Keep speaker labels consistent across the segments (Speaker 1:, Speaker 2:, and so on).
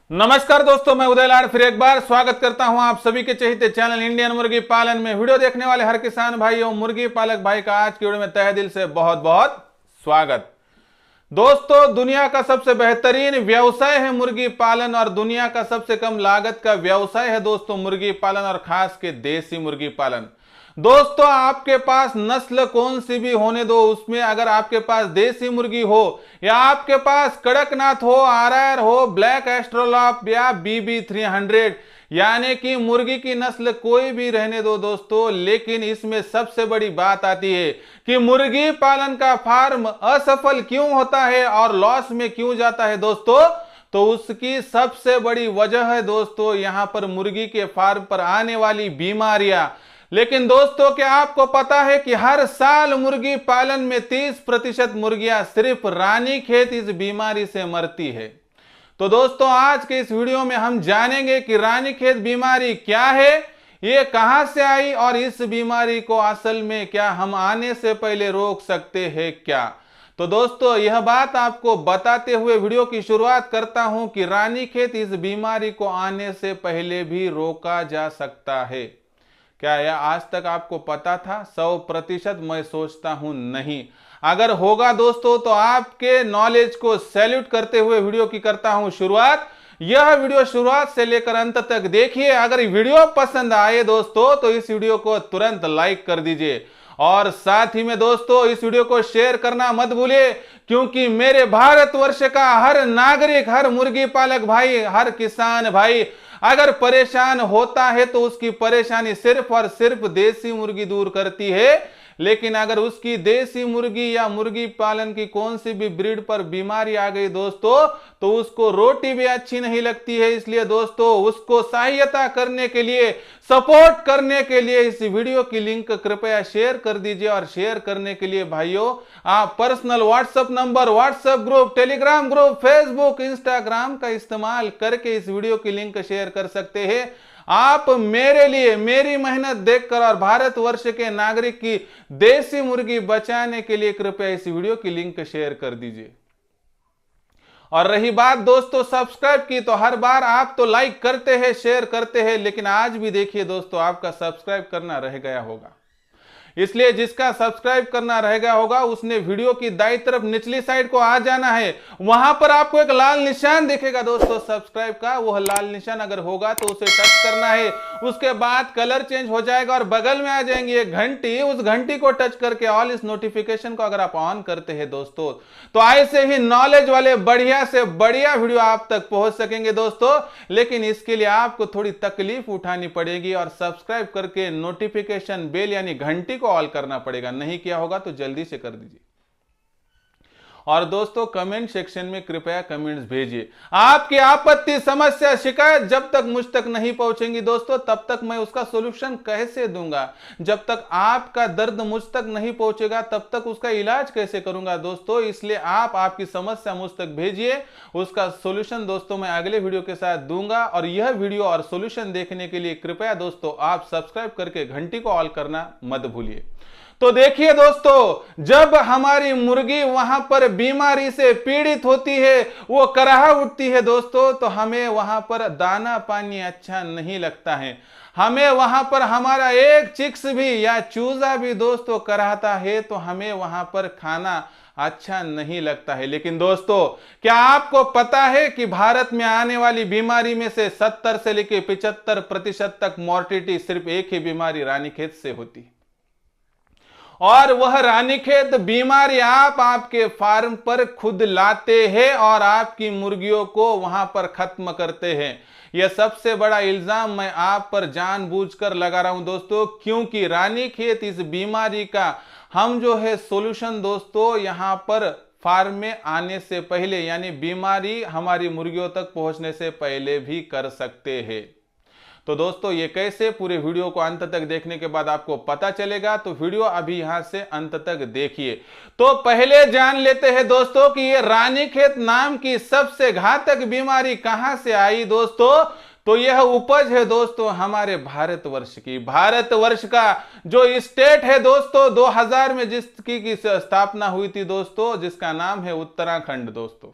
Speaker 1: नमस्कार दोस्तों, मैं उदय लाड फिर एक बार स्वागत करता हूं आप सभी के चहेते चैनल इंडियन मुर्गी पालन में। वीडियो देखने वाले हर किसान भाइयों, मुर्गी पालक भाई का आज की वीडियो में तहे दिल से बहुत बहुत स्वागत। दोस्तों, दुनिया का सबसे बेहतरीन व्यवसाय है मुर्गी पालन और दुनिया का सबसे कम लागत का व्यवसाय है दोस्तों मुर्गी पालन, और खास के देसी मुर्गी पालन। दोस्तों, आपके पास नस्ल कौन सी भी होने दो, उसमें अगर आपके पास देसी मुर्गी हो या आपके पास कड़कनाथ हो, आरआर हो, ब्लैक एस्ट्रोलॉप या बीबी 300, यानी कि मुर्गी की नस्ल कोई भी रहने दो दोस्तों, लेकिन इसमें सबसे बड़ी बात आती है कि मुर्गी पालन का फार्म असफल क्यों होता है और लॉस में क्यों जाता है दोस्तों। तो उसकी सबसे बड़ी वजह है दोस्तों यहां पर मुर्गी के फार्म पर आने वाली बीमारियां। लेकिन दोस्तों, क्या आपको पता है कि हर साल मुर्गी पालन में 30% मुर्गियां सिर्फ रानीखेत इस बीमारी से मरती है। तो दोस्तों, आज के इस वीडियो में हम जानेंगे कि रानीखेत बीमारी क्या है, ये कहां से आई और इस बीमारी को असल में क्या हम आने से पहले रोक सकते हैं क्या। तो दोस्तों, यह बात आपको बताते हुए वीडियो की शुरुआत करता हूं कि रानीखेत इस बीमारी को आने से पहले भी रोका जा सकता है। क्या यह आज तक आपको पता था? 100% मैं सोचता हूं नहीं। अगर होगा दोस्तों तो आपके नॉलेज को सैल्यूट करते हुए वीडियो की करता हूं शुरुआत। यह वीडियो शुरुआत से लेकर अंत तक देखिए। अगर वीडियो पसंद आए दोस्तों तो इस वीडियो को तुरंत लाइक कर दीजिए और साथ ही में दोस्तों इस वीडियो को शेयर करना मत भूलिए, क्योंकि मेरे भारतवर्ष का हर नागरिक, हर मुर्गी पालक भाई, हर किसान भाई अगर परेशान होता है तो उसकी परेशानी सिर्फ और सिर्फ देसी मुर्गी दूर करती है। लेकिन अगर उसकी देसी मुर्गी या मुर्गी पालन की कौन सी भी ब्रीड पर बीमारी आ गई दोस्तों तो उसको रोटी भी अच्छी नहीं लगती है। इसलिए दोस्तों, उसको सहायता करने के लिए, सपोर्ट करने के लिए इस वीडियो की लिंक कृपया शेयर कर दीजिए। और शेयर करने के लिए भाइयों आप personal WhatsApp number, WhatsApp group, Telegram group, Facebook, Instagram का इस्तेमाल करके इस वीडियो की लिंक शेयर कर सकते हैं। आप मेरे लिए मेरी मेहनत देखकर और भारतवर्ष के नागरिक की देसी मुर्गी बचाने के लिए कृपया इस वीडियो की लिंक शेयर कर दीजिए। और रही बात दोस्तों सब्सक्राइब की, तो हर बार आप तो लाइक करते हैं, शेयर करते हैं, लेकिन आज भी देखिए दोस्तों आपका सब्सक्राइब करना रह गया होगा। इसलिए जिसका सब्सक्राइब करना रह गया होगा उसने वीडियो की दाईं तरफ निचली साइड को आ जाना है। वहां पर आपको एक लाल निशान दिखेगा दोस्तों सब्सक्राइब का, वह लाल निशान अगर होगा तो उसे टच करना है। उसके बाद कलर चेंज हो जाएगा और बगल में आ जाएंगी एक घंटी, उस घंटी को टच करके ऑल इस नोटिफिकेशन को अगर आप ऑन करते हैं दोस्तों तो ऐसे ही नॉलेज वाले बढ़िया से बढ़िया वीडियो आप तक पहुंच सकेंगे दोस्तों। लेकिन इसके लिए आपको थोड़ी तकलीफ उठानी पड़ेगी और सब्सक्राइब करके नोटिफिकेशन बेल यानी घंटी ऑल करना पड़ेगा। नहीं किया होगा तो जल्दी से कर दीजिए। और दोस्तों, कमेंट सेक्शन में कृपया कमेंट्स भेजिए। आपकी आपत्ति, समस्या, शिकायत जब तक मुझ तक नहीं पहुंचेंगी दोस्तों तब तक मैं उसका सॉल्यूशन कैसे दूंगा। जब तक आपका दर्द मुझ तक नहीं पहुंचेगा तब तक उसका इलाज कैसे करूंगा दोस्तों। इसलिए आप आपकी समस्या मुझ तक भेजिए, उसका सॉल्यूशन दोस्तों मैं अगले वीडियो के साथ दूंगा। और यह वीडियो और सॉल्यूशन देखने के लिए कृपया दोस्तों आप सब्सक्राइब करके घंटी को ऑल करना मत भूलिए। तो देखिए दोस्तों, जब हमारी मुर्गी वहां पर बीमारी से पीड़ित होती है, वो कराह उठती है दोस्तों, तो हमें वहां पर दाना पानी अच्छा नहीं लगता है। हमें वहां पर हमारा एक चिक्स भी या चूजा भी दोस्तों कराहता है तो हमें वहां पर खाना अच्छा नहीं लगता है। लेकिन दोस्तों, क्या आपको पता है कि भारत में आने वाली बीमारी में से 70 से लेकर 75% तक मॉर्टिलिटी सिर्फ एक ही बीमारी रानीखेत से होती है। और वह रानीखेत बीमारी आप आपके फार्म पर खुद लाते हैं और आपकी मुर्गियों को वहां पर खत्म करते हैं। यह सबसे बड़ा इल्जाम मैं आप पर जानबूझकर लगा रहा हूं दोस्तों, क्योंकि रानीखेत इस बीमारी का हम जो है सॉल्यूशन दोस्तों यहां पर फार्म में आने से पहले यानी बीमारी हमारी मुर्गियों तक पहुंचने से पहले भी कर सकते हैं। तो दोस्तों, ये कैसे, पूरे वीडियो को अंत तक देखने के बाद आपको पता चलेगा। तो वीडियो अभी यहां से अंत तक देखिए। तो पहले जान लेते हैं दोस्तों कि ये रानीखेत नाम की सबसे घातक बीमारी कहां से आई दोस्तों। तो यह उपज है दोस्तों हमारे भारतवर्ष की। भारतवर्ष का जो स्टेट है दोस्तों 2000 में जिसकी स्थापना हुई थी दोस्तों, जिसका नाम है उत्तराखंड दोस्तों।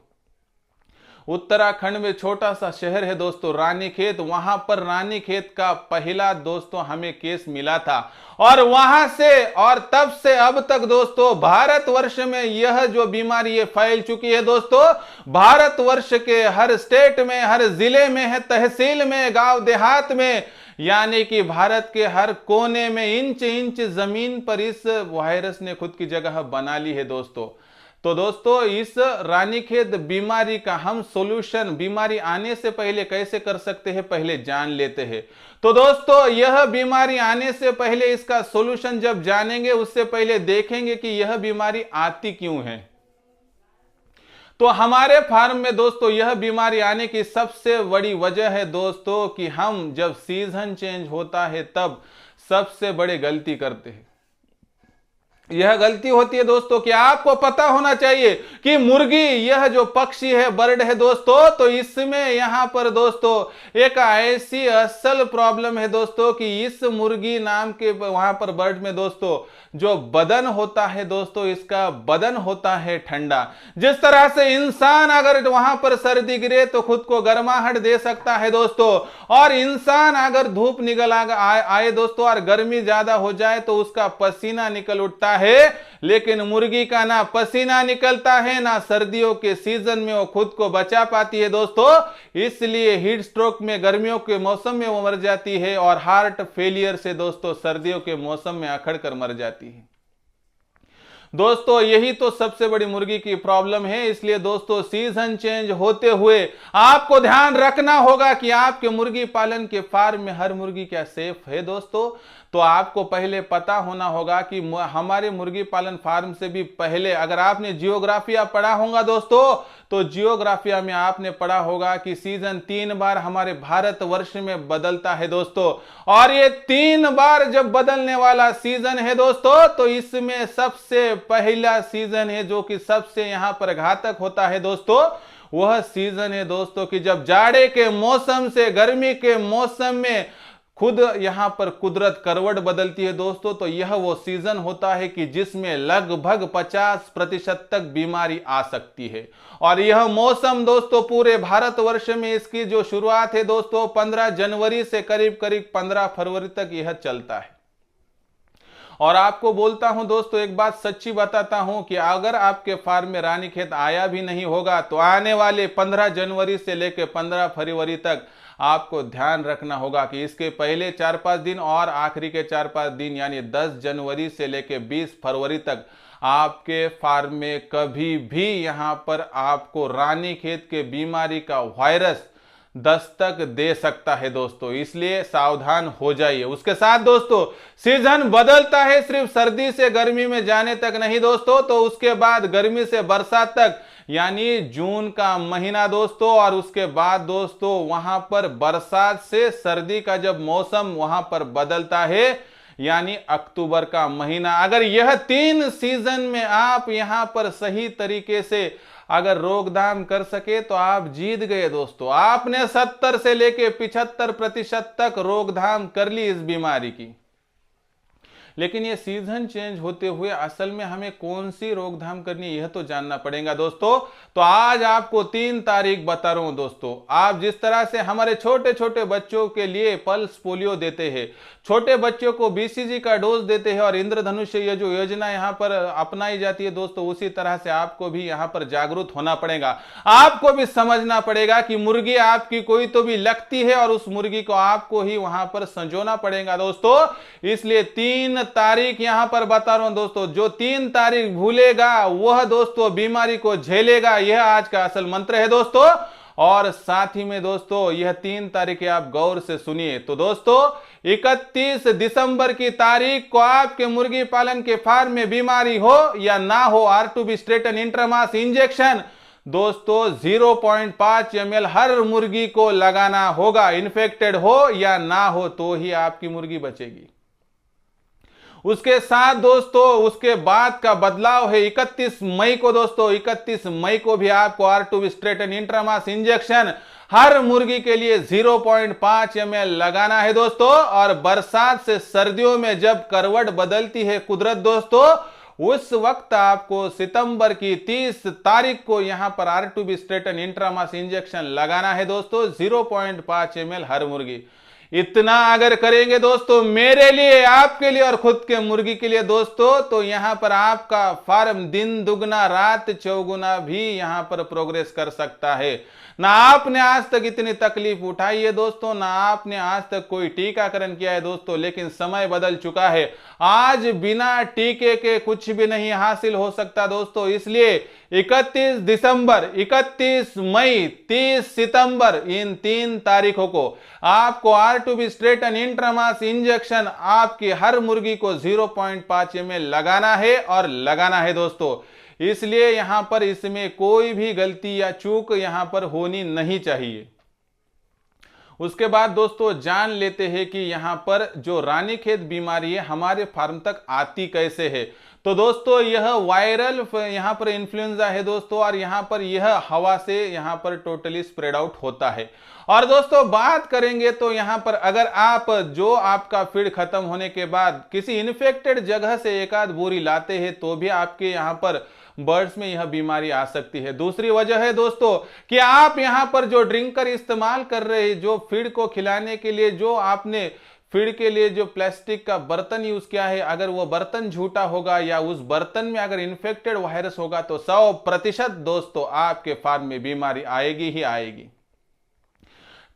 Speaker 1: उत्तराखंड में छोटा सा शहर है दोस्तों रानीखेत, वहां पर रानीखेत का पहला दोस्तों हमें केस मिला था और वहां से और तब से अब तक दोस्तों भारतवर्ष में यह जो बीमारी है फैल चुकी है दोस्तों। भारतवर्ष के हर स्टेट में, हर जिले में है, तहसील में, गांव देहात में, यानी कि भारत के हर कोने में इंच इंच जमीन पर इस वायरस ने खुद की जगह बना ली है दोस्तों। तो दोस्तों इस रानीखेत बीमारी का हम सॉल्यूशन बीमारी आने से पहले कैसे कर सकते हैं, पहले जान लेते हैं। तो दोस्तों यह बीमारी आने से पहले इसका सॉल्यूशन जब जानेंगे उससे पहले देखेंगे कि यह बीमारी आती क्यों है। तो हमारे फार्म में दोस्तों यह बीमारी आने की सबसे बड़ी वजह है दोस्तों कि हम जब सीजन चेंज होता है तब सबसे बड़ी गलती करते हैं। यह गलती होती है दोस्तों कि आपको पता होना चाहिए कि मुर्गी यह जो पक्षी है, बर्ड है दोस्तों, तो इसमें यहां पर दोस्तों एक ऐसी असल प्रॉब्लम है दोस्तों कि इस मुर्गी नाम के वहां पर बर्ड में दोस्तों जो बदन होता है दोस्तों, इसका बदन होता है ठंडा। जिस तरह से इंसान अगर वहां पर सर्दी गिरे तो खुद को गर्माहट दे सकता है दोस्तों, और इंसान अगर धूप निकल आए दोस्तों और गर्मी ज्यादा हो जाए तो उसका पसीना निकल उठता है, लेकिन मुर्गी का ना पसीना निकलता है ना सर्दियों के सीजन में वो खुद को बचा पाती है दोस्तों। इसलिए हीट स्ट्रोक में गर्मियों के मौसम में वो मर जाती है और हार्ट फेलियर से दोस्तों सर्दियों के मौसम में अखड़ कर मर जाती है। दोस्तों यही तो सबसे बड़ी मुर्गी की प्रॉब्लम है। इसलिए दोस्तों सीजन चेंज होते हुए आपको ध्यान रखना होगा कि आपके मुर्गी पालन के फार्म में हर मुर्गी क्या सेफ है दोस्तों। तो आपको पहले पता होना होगा कि हमारे मुर्गी पालन फार्म से भी पहले अगर आपने जियोग्राफिया पढ़ा होगा दोस्तों, तो जियोग्राफिया में आपने पढ़ा होगा कि सीजन 3 बार हमारे भारतवर्ष में बदलता है दोस्तों, और ये 3 बार जब बदलने वाला सीजन है दोस्तों, तो इसमें सबसे पहला सीजन है जो कि सबसे यहां पर घातक होता है दोस्तों, वह सीजन है दोस्तों कि जब जाड़े के मौसम से गर्मी के मौसम में खुद यहां पर कुदरत करवट बदलती है दोस्तों। तो यह वो सीजन होता है कि जिसमें लगभग 50% तक बीमारी आ सकती है, और यह मौसम दोस्तों पूरे भारतवर्ष में इसकी जो शुरुआत है दोस्तों 15 जनवरी से करीब करीब 15 फरवरी तक यह चलता है। और आपको बोलता हूं दोस्तों, एक बात सच्ची बताता हूं कि अगर आपके फार्म में रानीखेत आया भी नहीं होगा तो आने वाले 15 जनवरी से लेकर 15 फरवरी तक आपको ध्यान रखना होगा कि इसके पहले 4-5 दिन और आखिरी के 4-5 दिन यानी 10 जनवरी से लेकर 20 फरवरी तक आपके फार्म में कभी भी यहां पर आपको रानीखेत के बीमारी का वायरस दस्तक दे सकता है दोस्तों। इसलिए सावधान हो जाइए। उसके साथ दोस्तों सीजन बदलता है, सिर्फ सर्दी से गर्मी में जाने तक नहीं दोस्तों, तो उसके बाद गर्मी से बरसात तक यानी जून का महीना दोस्तों, और उसके बाद दोस्तों वहां पर बरसात से सर्दी का जब मौसम वहां पर बदलता है यानी अक्टूबर का महीना। अगर यह 3 सीजन में आप यहां पर सही तरीके से अगर रोकथाम कर सके तो आप जीत गए दोस्तों। आपने 70 से लेके 75% तक रोकथाम कर ली इस बीमारी की। लेकिन ये सीजन चेंज होते हुए असल में हमें कौन सी रोकथाम करनी है यह तो जानना पड़ेगा दोस्तों। तो आज आपको 3 तारीख बता रहा हूं दोस्तों। आप जिस तरह से हमारे छोटे छोटे बच्चों के लिए पल्स पोलियो देते हैं, छोटे बच्चों को BCG का डोज देते हैं और इंद्रधनुष ये जो योजना यहाँ पर अपनाई जाती है दोस्तों, उसी तरह से आपको भी यहाँ पर जागरूक होना पड़ेगा। आपको भी समझना पड़ेगा कि मुर्गी आपकी कोई तो भी लगती है और उस मुर्गी को आपको ही वहां पर संजोना पड़ेगा दोस्तों। इसलिए 3 तारीख यहां पर बता रहा हूं दोस्तों। जो 3 तारीख भूलेगा वह दोस्तों बीमारी को झेलेगा, यह आज का असल मंत्र है दोस्तों। और साथ ही में दोस्तों यह 3 तारीख आप गौर से सुनिए। तो दोस्तों 31 दिसंबर की तारीख को आपके मुर्गी पालन के फार्म में बीमारी हो या ना हो, R2B स्ट्रेटन इंट्रामास इंजेक्शन दोस्तों 0.5 ml हर मुर्गी को लगाना होगा। इन्फेक्टेड हो या ना हो तो ही आपकी मुर्गी बचेगी। उसके साथ दोस्तों उसके बाद का बदलाव है 31 मई को दोस्तों। 31 मई को भी आपको R2B स्ट्रेटन इंट्रामास इंजेक्शन हर मुर्गी के लिए 0.5 ml लगाना है दोस्तों। और बरसात से सर्दियों में जब करवट बदलती है कुदरत दोस्तों, उस वक्त आपको सितंबर की 30 तारीख को यहां पर R2B स्ट्रेटन इंट्रामास इंजेक्शन लगाना है दोस्तों, 0.5 ml हर मुर्गी। इतना अगर करेंगे दोस्तों मेरे लिए, आपके लिए और खुद के मुर्गी के लिए दोस्तों, तो यहां पर आपका फार्म दिन दुगना रात चौगुना भी यहां पर प्रोग्रेस कर सकता है। ना आपने आज तक इतनी तकलीफ उठाई है दोस्तों, ना आपने आज तक कोई टीकाकरण किया है दोस्तों, लेकिन समय बदल चुका है। आज बिना टीके के कुछ भी नहीं हासिल हो सकता दोस्तों। इसलिए 31 दिसंबर, 31 मई, 30 सितंबर, इन 3 तारीखों को आपको R2B स्ट्रेटन इंट्रामास इंजेक्शन आपकी हर मुर्गी को 0.5 ml लगाना है और लगाना है दोस्तों। इसलिए यहां पर इसमें कोई भी गलती या चूक यहां पर होनी नहीं चाहिए। उसके बाद दोस्तों जान लेते हैं कि यहां पर जो रानीखेत बीमारी है हमारे फार्म तक आती कैसे है। तो दोस्तों यह वायरल यहां पर इन्फ्लुएंजा है दोस्तों, और यहां पर यह हवा से यहां पर टोटली स्प्रेड आउट होता है। और दोस्तों बात करेंगे तो यहां पर अगर आप जो आपका फीड खत्म होने के बाद किसी इन्फेक्टेड जगह से एक आध बोरी लाते हैं तो भी आपके यहां पर बर्ड्स में यह बीमारी आ सकती है। दूसरी वजह है दोस्तों कि आप यहां पर जो ड्रिंकर इस्तेमाल कर रहे हैं, जो फीड को खिलाने के लिए जो आपने फीड के लिए जो प्लास्टिक का बर्तन यूज किया है, अगर वो बर्तन झूठा होगा या उस बर्तन में अगर इन्फेक्टेड वायरस होगा तो 100% दोस्तों आपके फार्म में बीमारी आएगी ही आएगी।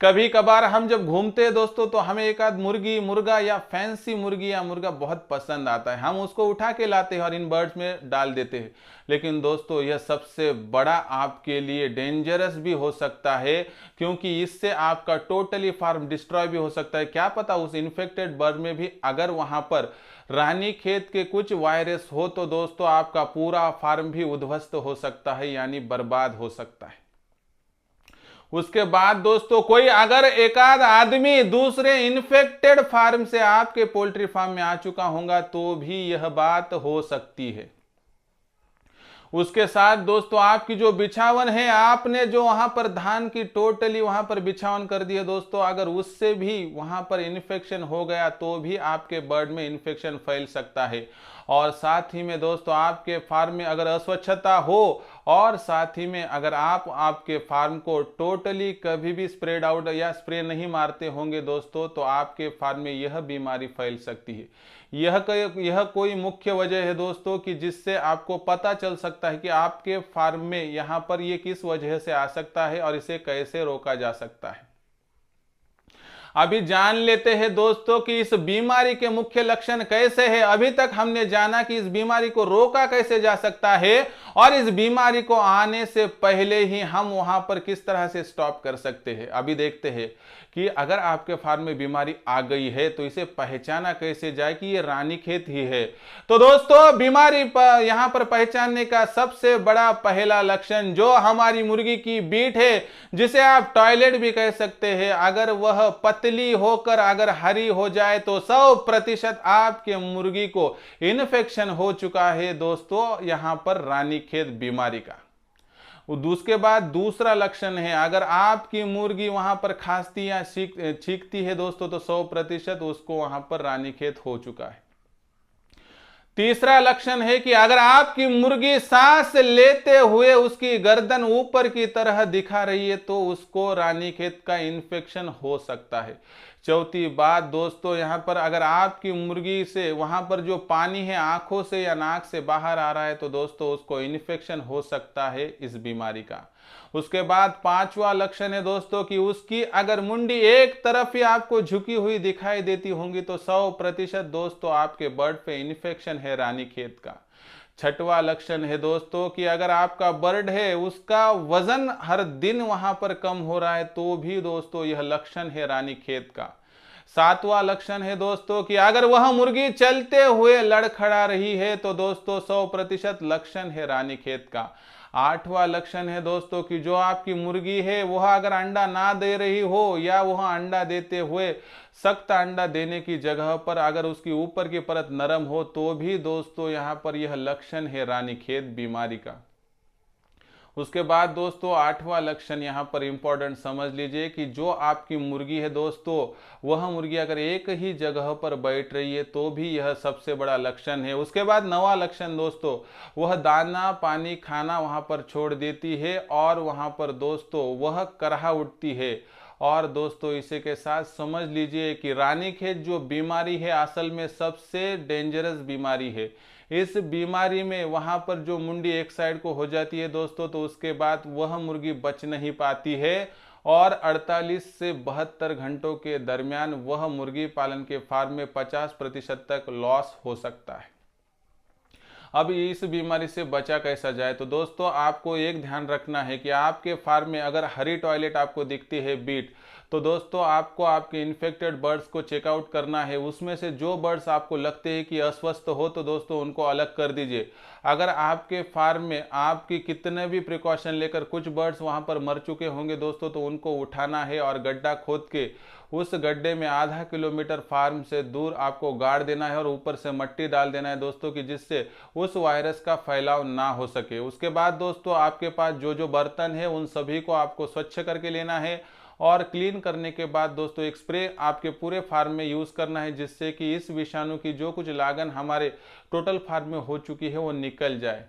Speaker 1: कभी कभार हम जब घूमते हैं दोस्तों तो हमें एक आध मुर्गी मुर्गा या फैंसी मुर्गी या मुर्गा बहुत पसंद आता है, हम उसको उठा के लाते हैं और इन बर्ड्स में डाल देते हैं। लेकिन दोस्तों यह सबसे बड़ा आपके लिए डेंजरस भी हो सकता है, क्योंकि इससे आपका टोटली फार्म डिस्ट्रॉय भी हो सकता है। क्या पता उस इन्फेक्टेड बर्ड में भी अगर वहां पर रानीखेत के कुछ वायरस हो तो दोस्तों आपका पूरा फार्म भी उद्ध्वस्त हो सकता है, यानी बर्बाद हो सकता है। उसके बाद दोस्तों कोई अगर एक आध आदमी दूसरे इन्फेक्टेड फार्म से आपके पोल्ट्री फार्म में आ चुका होगा तो भी यह बात हो सकती है। उसके साथ दोस्तों आपकी जो बिछावन है, आपने जो वहां पर धान की टोटली वहां पर बिछावन कर दी है दोस्तों, अगर उससे भी वहां पर इन्फेक्शन हो गया तो भी आपके बर्ड में इन्फेक्शन फैल सकता है। और साथ ही में दोस्तों आपके फार्म में अगर अस्वच्छता हो और साथ ही में अगर आप आपके फार्म को टोटली कभी भी स्प्रेड आउट या स्प्रे नहीं मारते होंगे दोस्तों, तो आपके फार्म में यह बीमारी फैल सकती है। यह कोई मुख्य वजह है दोस्तों कि जिससे आपको पता चल सकता है कि आपके फार्म में यहां पर यह किस वजह से आ सकता है और इसे कैसे रोका जा सकता है। अभी जान लेते हैं दोस्तों कि इस बीमारी के मुख्य लक्षण कैसे हैं। अभी तक हमने जाना कि इस बीमारी को रोका कैसे जा सकता है और इस बीमारी को आने से पहले ही हम वहां पर किस तरह से स्टॉप कर सकते हैं। अभी देखते हैं कि अगर आपके फार्म में बीमारी आ गई है तो इसे पहचाना कैसे जाए कि ये रानीखेत ही है। तो दोस्तों बीमारी यहां पर पहचानने का सबसे बड़ा पहला लक्षण जो हमारी मुर्गी की बीट है, जिसे आप टॉयलेट भी कह सकते हैं, अगर वह पतली होकर अगर हरी हो जाए तो 100% आपके मुर्गी को इन्फेक्शन हो चुका है दोस्तों यहां पर रानीखेत बीमारी का। उसके बाद दूसरा लक्षण है, अगर आपकी मुर्गी वहां पर खांसती या छींकती है दोस्तों तो 100% उसको वहां पर रानीखेत हो चुका है। तीसरा लक्षण है कि अगर आपकी मुर्गी सांस लेते हुए उसकी गर्दन ऊपर की तरह दिखा रही है तो उसको रानीखेत का इन्फेक्शन हो सकता है। चौथी बात दोस्तों, यहां पर अगर आपकी मुर्गी से वहां पर जो पानी है आंखों से या नाक से बाहर आ रहा है तो दोस्तों उसको इन्फेक्शन हो सकता है इस बीमारी का। उसके बाद पांचवा लक्षण है दोस्तों कि उसकी अगर मुंडी एक तरफ ही आपको झुकी हुई दिखाई देती होंगी तो 100% दोस्तों आपके बर्ड पे इन्फेक्शन है रानीखेत का। छठवां लक्षण है दोस्तों कि अगर आपका बर्ड है उसका वजन हर दिन वहां पर कम हो रहा है तो भी दोस्तों यह लक्षण है रानीखेत का। सातवां लक्षण है दोस्तों कि अगर वह मुर्गी चलते हुए लड़खड़ा रही है तो दोस्तों 100% लक्षण है रानीखेत का। आठवां लक्षण है दोस्तों कि जो आपकी मुर्गी है वह अगर अंडा ना दे रही हो या वह अंडा देते हुए सख्त अंडा देने की जगह पर अगर उसकी ऊपर की परत नरम हो तो भी दोस्तों यहां पर यह लक्षण है रानीखेत बीमारी का। उसके बाद दोस्तों 8वां लक्षण यहाँ पर इंपॉर्टेंट समझ लीजिए कि जो आपकी मुर्गी है दोस्तों, वह मुर्गी अगर एक ही जगह पर बैठ रही है तो भी यह सबसे बड़ा लक्षण है। उसके बाद 9वां लक्षण दोस्तों, वह दाना पानी खाना वहां पर छोड़ देती है और वहां पर दोस्तों वह करहा उठती है। और दोस्तों इसी के साथ समझ लीजिए कि रानीखेत जो बीमारी है असल में सबसे डेंजरस बीमारी है। इस बीमारी में वहां पर जो मुंडी एक साइड को हो जाती है दोस्तों, तो उसके बाद वह मुर्गी बच नहीं पाती है और 48 से 72 घंटों के दरमियान वह मुर्गी पालन के फार्म में 50% तक लॉस हो सकता है। अब इस बीमारी से बचा कैसा जाए, तो दोस्तों आपको एक ध्यान रखना है कि आपके फार्म में अगर हरी टॉयलेट आपको दिखती है बीट, तो दोस्तों आपको आपके इन्फेक्टेड बर्ड्स को चेकआउट करना है। उसमें से जो बर्ड्स आपको लगते हैं कि अस्वस्थ हो तो दोस्तों उनको अलग कर दीजिए। अगर आपके फार्म में आपकी कितने भी प्रिकॉशन लेकर कुछ बर्ड्स वहां पर मर चुके होंगे दोस्तों, तो उनको उठाना है और गड्ढा खोद के उस गड्ढे में आधा किलोमीटर फार्म से दूर आपको गाड़ देना है और ऊपर से मिट्टी डाल देना है दोस्तों, कि जिससे उस वायरस का फैलाव ना हो सके। उसके बाद दोस्तों आपके पास जो जो बर्तन है उन सभी को आपको स्वच्छ करके लेना है और क्लीन करने के बाद दोस्तों एक स्प्रे आपके पूरे फार्म में यूज करना है, जिससे कि इस विषाणु की जो कुछ लागन हमारे टोटल फार्म में हो चुकी है वो निकल जाए।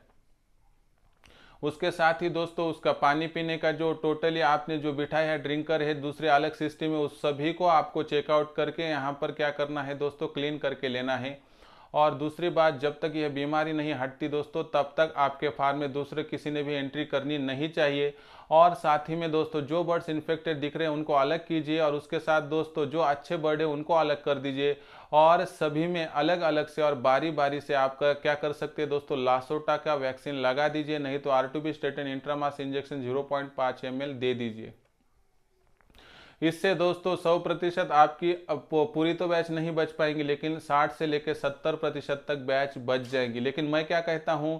Speaker 1: उसके साथ ही दोस्तों उसका पानी पीने का जो टोटली आपने जो बिठाया है ड्रिंकर है दूसरे अलग सिस्टम में, उस सभी को आपको चेकआउट करके यहाँ पर क्या करना है दोस्तों, क्लीन करके लेना है। और दूसरी बात, जब तक यह बीमारी नहीं हटती दोस्तों तब तक आपके फार्म में दूसरे किसी ने भी एंट्री करनी नहीं चाहिए। और साथ ही में दोस्तों जो बर्ड्स इन्फेक्टेड दिख रहे हैं उनको अलग कीजिए और उसके साथ दोस्तों जो अच्छे बर्ड है उनको अलग कर दीजिए। और सभी में अलग अलग से और बारी बारी से आपका क्या कर सकते हैं दोस्तों, लासोटा का वैक्सीन लगा दीजिए, नहीं तो R2B स्टेटन इंट्रामास इंजेक्शन 0.5 ml दे दीजिए। इससे दोस्तों 100% आपकी पूरी तो बैच नहीं बच पाएंगी, लेकिन 60 से लेकर 70% तक बैच बच जाएंगी। लेकिन मैं क्या कहता हूं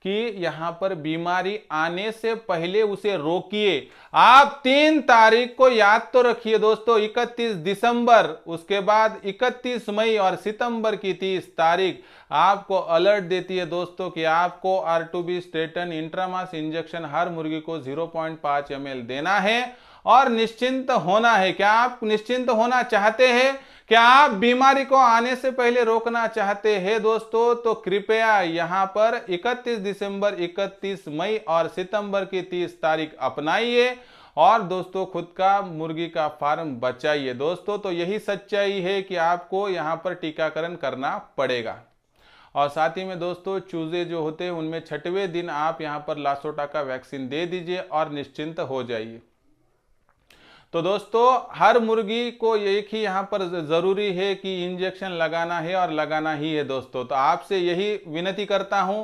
Speaker 1: कि यहां पर बीमारी आने से पहले उसे रोकिए। आप 3 तारीख को याद तो रखिए दोस्तों, 31 दिसंबर, उसके बाद 31 मई और सितंबर की 30 तारीख आपको अलर्ट देती है दोस्तों कि आपको R2B स्टेटन इंट्रामास इंजेक्शन हर मुर्गी को 0.5 ml देना है और निश्चिंत होना है। क्या आप निश्चिंत होना चाहते हैं? क्या आप बीमारी को आने से पहले रोकना चाहते हैं दोस्तों? तो कृपया यहां पर 31 दिसंबर, 31 मई और सितंबर की 30 तारीख अपनाइए और दोस्तों खुद का मुर्गी का फार्म बचाइए दोस्तों। तो यही सच्चाई है कि आपको यहां पर टीकाकरण करना पड़ेगा। और साथ ही में दोस्तों चूजे जो होते हैं उनमें 6वें दिन आप यहां पर लासोटा का वैक्सीन दे दीजिए और निश्चिंत हो जाइए। तो दोस्तों हर मुर्गी को एक ही यहाँ पर जरूरी है कि इंजेक्शन लगाना है और लगाना ही है दोस्तों। तो आपसे यही विनती करता हूं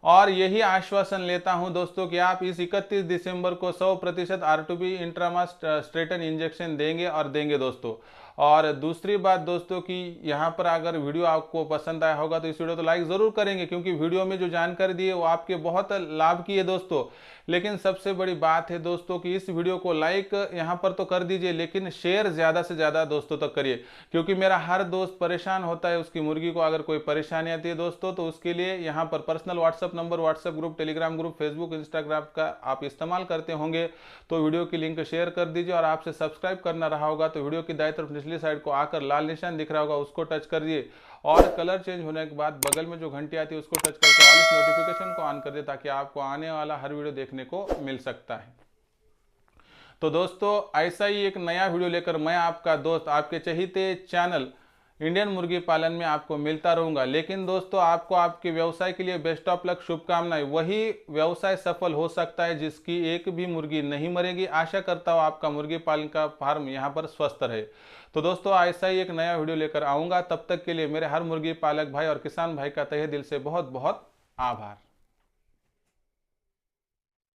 Speaker 1: और यही आश्वासन लेता हूं दोस्तों कि आप इस 31 दिसंबर को 100% R2B इंट्रामास स्ट्रेटन इंजेक्शन देंगे और देंगे दोस्तों। और दूसरी बात दोस्तों कि यहाँ पर अगर वीडियो आपको पसंद आया होगा तो इस वीडियो को लाइक जरूर करेंगे, क्योंकि वीडियो में जो जानकारी दी है वो आपके बहुत लाभ की है दोस्तों। लेकिन सबसे बड़ी बात है दोस्तों कि इस वीडियो को लाइक यहाँ पर तो कर दीजिए, लेकिन शेयर ज्यादा से ज्यादा दोस्तों तक करिए, क्योंकि मेरा हर दोस्त परेशान होता है, उसकी मुर्गी को अगर कोई परेशानी आती है दोस्तों तो उसके लिए यहाँ पर personal WhatsApp number, WhatsApp group, Telegram group, Facebook, Instagram का आप इस्तेमाल करते होंगे, तो वीडियो की लिंक शेयर कर दीजिए। और आपसे सब्सक्राइब करना रहा होगा तो वीडियो की दाईं तरफ निचली साइड को आकर लाल निशान दिख रहा होगा, उसको टच करिए और कलर चेंज होने के बाद बगल में जो घंटी आती है उसको टच करके ऑल इस नोटिफिकेशन को ऑन कर दे, ताकि आपको आने वाला हर वीडियो देखने को मिल सकता है। तो दोस्तों ऐसा ही एक नया वीडियो लेकर मैं आपका दोस्त आपके चहीते चैनल इंडियन मुर्गी पालन में आपको मिलता रहूंगा। लेकिन दोस्तों आपको आपके व्यवसाय के लिए बेस्ट ऑफ लक, शुभकामनाएं। वही व्यवसाय सफल हो सकता है जिसकी एक भी मुर्गी नहीं मरेगी। आशा करता हूं आपका मुर्गी पालन का फार्म यहां पर स्वस्थ रहे। तो दोस्तों ऐसा ही एक नया वीडियो लेकर आऊंगा, तब तक के लिए मेरे हर मुर्गी पालक भाई और किसान भाई का तहे दिल से बहुत बहुत आभार।